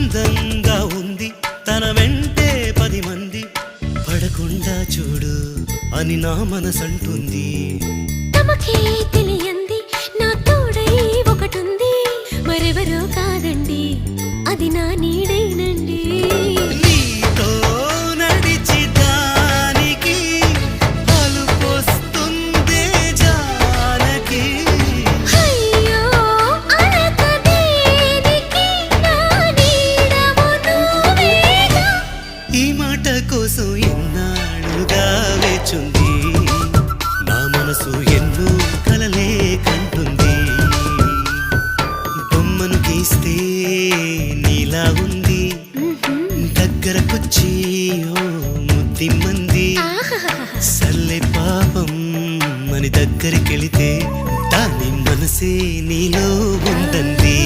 అందంగా ఉంది తన వెంటే 10 మంది పడకుండా చూడు అని నా మనసంటుంది. తమకే తెలియంది నా తోడై ఒకటుంది, మరెవరో కాదండి అది నా నీడేనండి. నీతో నడిచి దానికి అలుపొస్తుందే జానకి. అయ్యో అనక దేనికి నా నీడవు నువ్వేగా. ఈ మాట కోసం ఎన్నాళ్ళుగా వేచుంది నా మనసు, ఎన్నో కలలే కంటుంది. బొమ్మను గీస్తే నీలా ఉంది, దగ్గరకొచ్చి ఓ ముద్దిమ్మంది. సల్లే పాపం అని దగ్గరికెళితే దాని మనసే నీలో ఉందంది.